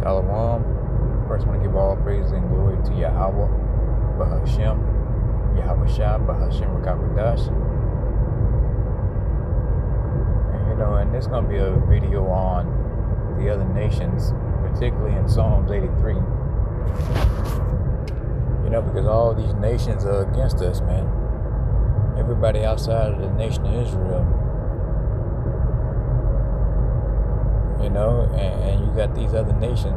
Shalom. First, I want to give all praise and glory to Yahweh, Bahashem, Yahweh Shah, Bahashem Rakakadash. And this is going to be a video on the other nations, particularly in Psalms 83. Because all these nations are against us, man. Everybody outside of the nation of Israel. And you got these other nations,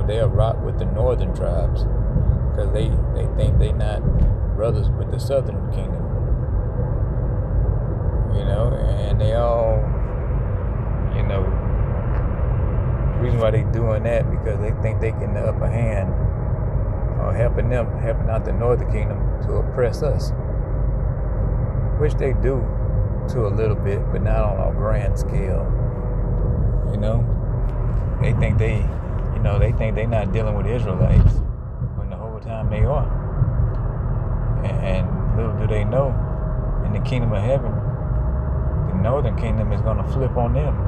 they'll rock with the northern tribes because they think they not brothers with the southern kingdom. And they all, the reason why they doing that because they think they getting the upper hand or helping out the northern kingdom to oppress us, which they do to a little bit, but not on a grand scale. They think they not dealing with Israelites when the whole time they are. And little do they know, in the kingdom of heaven, the northern kingdom is going to flip on them.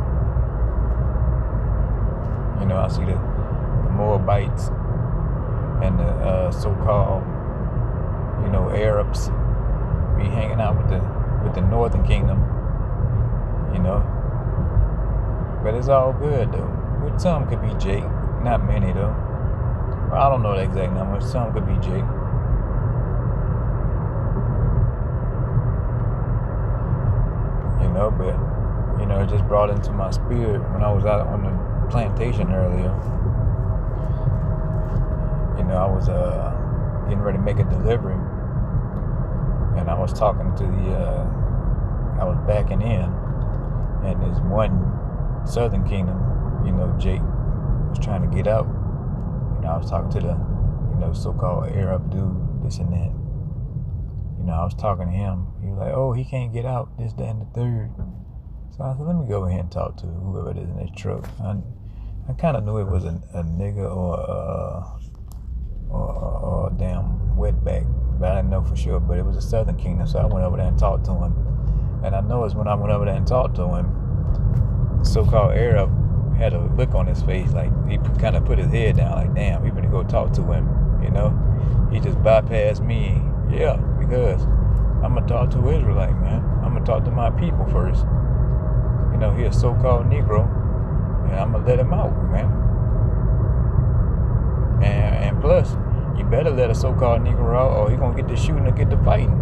I see the Moabites and the so-called, Arabs be hanging out with the northern kingdom, But it's all good though. With some could be Jake, not many though. Well, I don't know the exact number. Some could be Jake. But it just brought into my spirit when I was out on the plantation earlier. I was getting ready to make a delivery, and I was talking to I was backing in, and there's one Southern Kingdom, Jake was trying to get out. I was talking to the, so-called Arab dude, this and that. I was talking to him. He was like, oh, he can't get out, this, that, and the third. So I said, let me go ahead and talk to whoever it is in this truck. I kind of knew it was a nigga or a damn wetback, but I didn't know for sure. But it was a Southern Kingdom, so I went over there and talked to him. And I noticed when I went over there and talked to him, the so-called Arab had a look on his face, like he kind of put his head down, like, damn, we finna go talk to him, He just bypassed me, yeah, because I'm gonna talk to Israelite, man. I'm gonna talk to my people first. He a so-called Negro, and I'm gonna let him out, man. And plus, you better let a so-called Negro out, or he gonna get to shooting or get to fighting,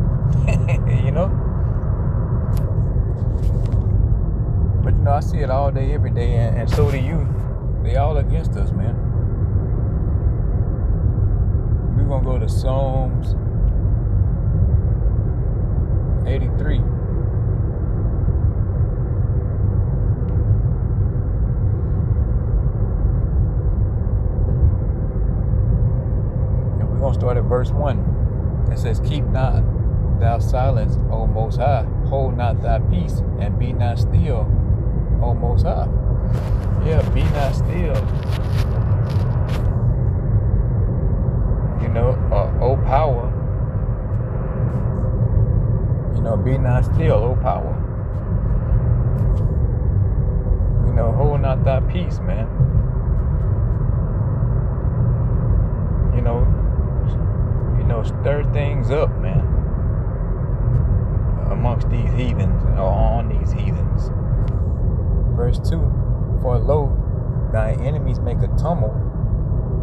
But I see it all day, every day, and so do you. They all against us, man. We're gonna go to Psalms 83. And we're gonna start at verse 1. It says, keep not thou silence, O Most High, hold not thy peace, and be not still, O Most High. Yeah, be not still. O power. Be not still, O power. Hold not thy peace, man. Stir things up, man, amongst these heathens, or on these heathens. Verse 2, for lo, thy enemies make a tumult,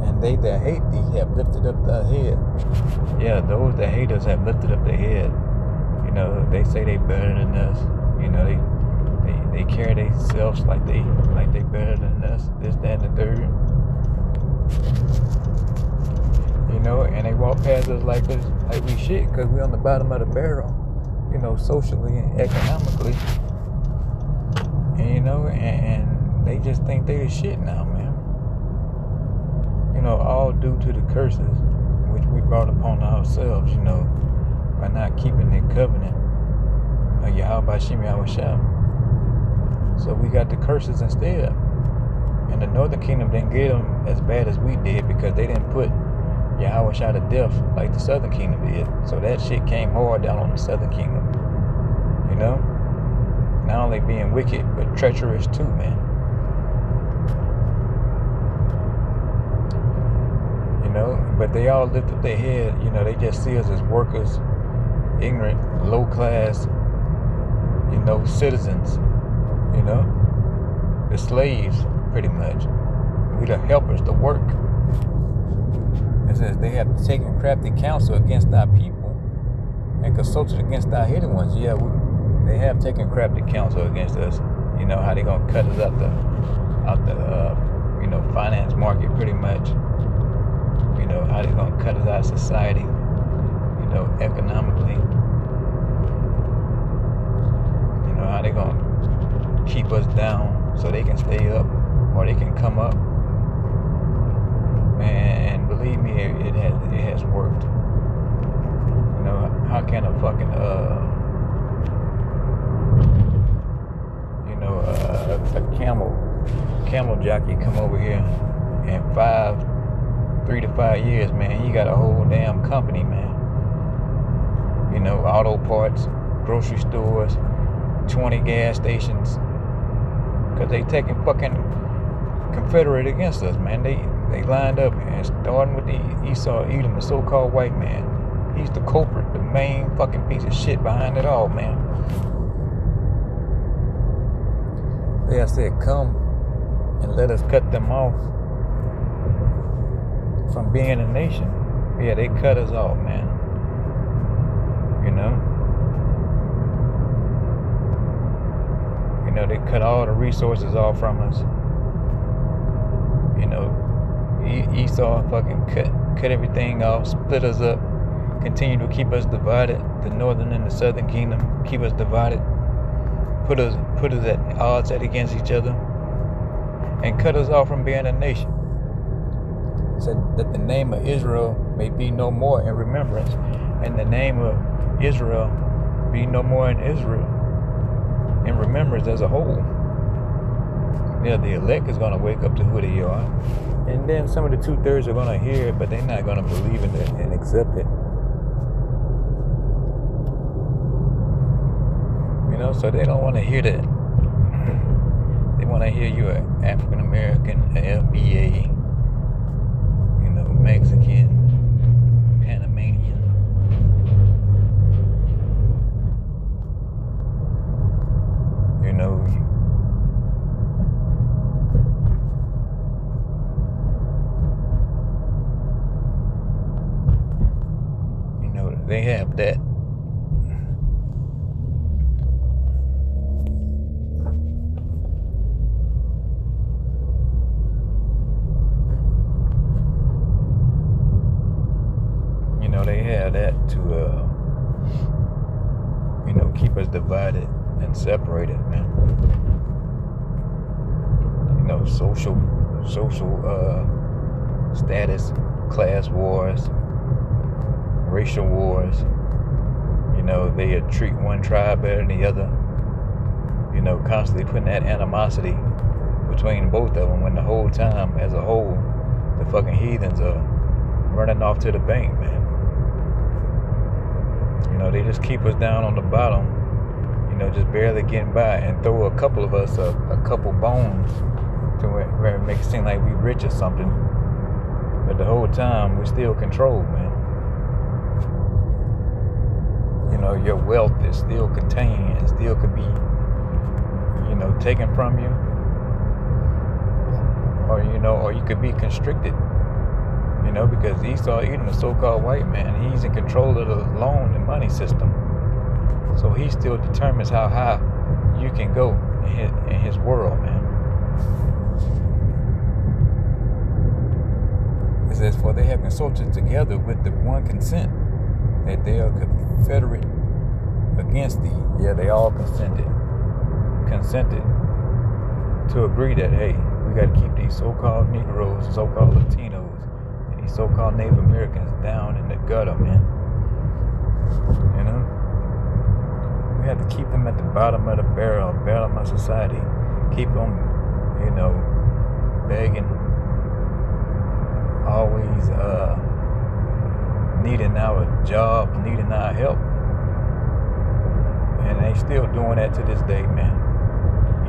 and they that hate thee have lifted up thy head. Yeah, those that hate us have lifted up their head. They say they better than us. They carry themselves like they better than us. This, that, and the third. And they walk past us like we shit because we on the bottom of the barrel. Socially and economically. And they just think they the shit now, man. All due to the curses which we brought upon ourselves, by not keeping the covenant of Yahweh Hashem, Yahweh Shah. So we got the curses instead. And the northern kingdom didn't get them as bad as we did because they didn't put Yahweh Shah to death like the southern kingdom did. So that shit came hard down on the southern kingdom. Not only being wicked, but treacherous too, man. But they all lift up their head. You know, they just see us as workers, ignorant, low class, you know, citizens. You know, the slaves, pretty much. We the helpers, the work. It says they have taken crafty counsel against our people and consulted against our hidden ones. Yeah, they have taken crafty counsel against us. You know how they gonna cut us out the you know, finance market, pretty much. You know how they gonna cut us out of society. You know, economically. You know how they gonna keep us down so they can stay up or they can come up. And believe me, it has worked. You know, how can a fucking you know, a camel jockey come over here in 3 to 5 years, man? He got a whole damn company, man. You know, auto parts, grocery stores, 20 gas stations. Because they taking fucking Confederate against us, man. They lined up, and starting with the Esau Edom, the so-called white man. He's the culprit, the main fucking piece of shit behind it all, man. They have said, come and let us cut them off from being a nation. Yeah, they cut us off, man. You know? You know, they cut all the resources off from us. You know, Esau fucking cut everything off, split us up, continue to keep us divided. The northern and the southern kingdom keep us divided, put us at odds against each other, and cut us off from being a nation. Said that the name of Israel may be no more in remembrance, and the name of Israel be no more in Israel in remembrance as a whole. Yeah, the elect is going to wake up to who they are, and then some of the 2/3 are going to hear it, but they're not going to believe in it and accept it. You know, so they don't want to hear that. They want to hear you're an African American, an FBA, you know, Mexican, Panamanian. You know, they have that. You know, they have that to, you know, keep us divided and separated, man. You know, social status, class wars, racial wars. You know, they treat one tribe better than the other. You know, constantly putting that animosity between both of them, when the whole time, as a whole, the fucking heathens are running off to the bank, man. You know, they just keep us down on the bottom, you know, just barely getting by, and throw a couple of us a couple bones to where it makes it seem like we rich or something. But the whole time, we still controlled, man. You know, your wealth is still contained and still could be, you know, taken from you. Or, you know, or you could be constricted. You know, because Esau Edom, the so-called white man, he's in control of the loan and money system. So he still determines how high you can go in his world, man. It says, for they have consulted together with the one consent, that they are confederate against thee. Yeah, they all consented to agree that, hey, we got to keep these so-called Negroes, so-called Latinos, and these so-called Native Americans down in the gutter, man. You know, we have to keep them at the bottom of the barrel of society. Keep them, you know, begging, always needing our job, needing our help. And they still doing that to this day, man.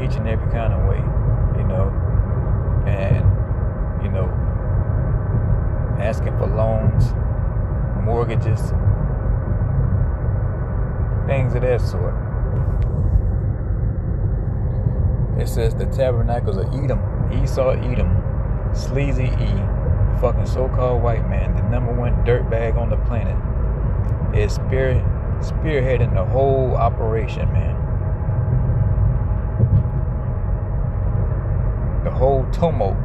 Each and every kind of way, you know. And, you know, asking for loans, mortgages, things of that sort. It says the tabernacles of Edom, Esau Edom, Sleazy E, fucking so-called white man, the #1 dirtbag on the planet, is spearheading the whole operation, man. The whole tumult,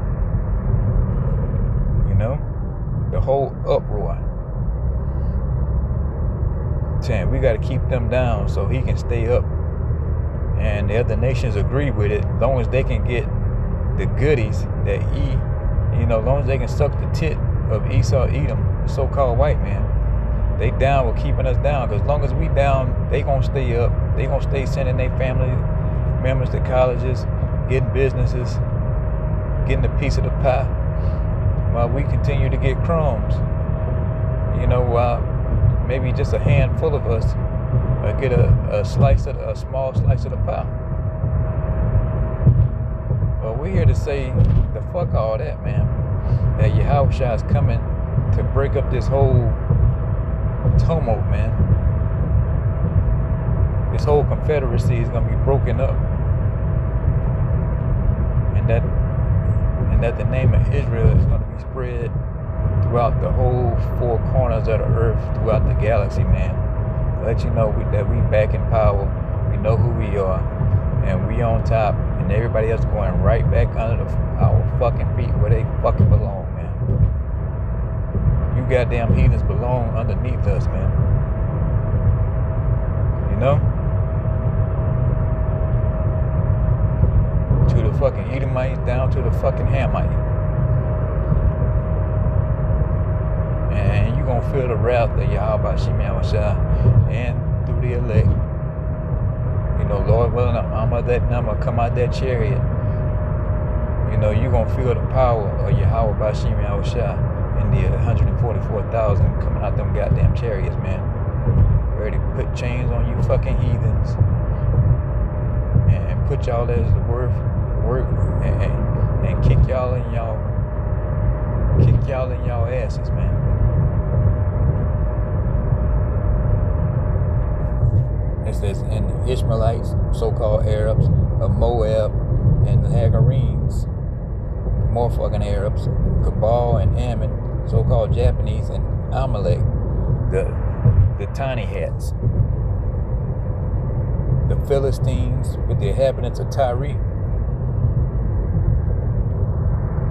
you know, the whole uproar. Saying we got to keep them down so he can stay up. And the other nations agree with it, as long as they can get the goodies that as long as they can suck the tit of Esau Edom, the so-called white man, they down with keeping us down. Because as long as we down, they gonna stay up. They gonna stay sending their family members to colleges, getting businesses, getting a piece of the pie, while we continue to get crumbs. While maybe just a handful of us get a small slice of the pie. Well, we're here to say the fuck all that, man. That Yahushua is coming to break up this whole tumult, man. This whole confederacy is gonna be broken up, and that the name of Israel is gonna be spread throughout the whole four corners of the earth, throughout the galaxy, man. Let you know that we back in power. We know who we are, and we on top, and everybody else going right back under our fucking feet where they fucking belong, man. You goddamn heathens belong underneath us, man. To the fucking Edomites down to the fucking Hamite. And you gonna feel the wrath of Yahweh Shemyahushua and through the elect. Lord willing, I'm gonna come out that chariot. You gonna feel the power of Yahweh Shemyahushua and the 144,000 coming out them goddamn chariots, man. Ready to put chains on you fucking heathens and put y'all as the work and kick y'all in y'all asses, man. It says, and the Ishmaelites, so-called Arabs of Moab, and the Hagarenes, more fucking Arabs, Cabal and Ammon, so-called Japanese, and Amalek, the tiny hats, the Philistines with the inhabitants of Tyre.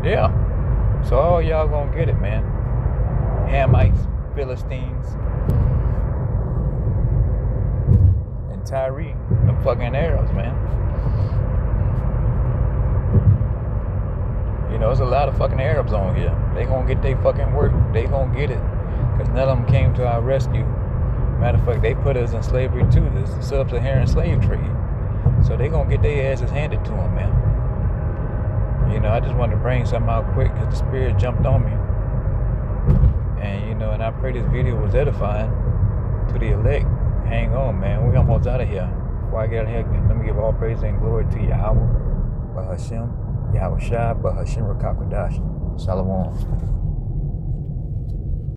Yeah. So all y'all gonna get it, man. Hamites, Philistines, and Tyre, them fucking Arabs, man. There's a lot of fucking Arabs on here. They gonna get their fucking work. They gonna get it. Because none of them came to our rescue. Matter of fact, they put us in slavery too, the sub-Saharan slave trade. So they gonna get their asses handed to them, man. I just wanted to bring something out quick because the spirit jumped on me. And, and I pray this video was edifying to the elect. Hang on, man. We almost out of here. Before I get out of here, let me give all praise and glory to Yahweh, Bahashem, Yahushua, Bahashem Rakakwadash. Shalom.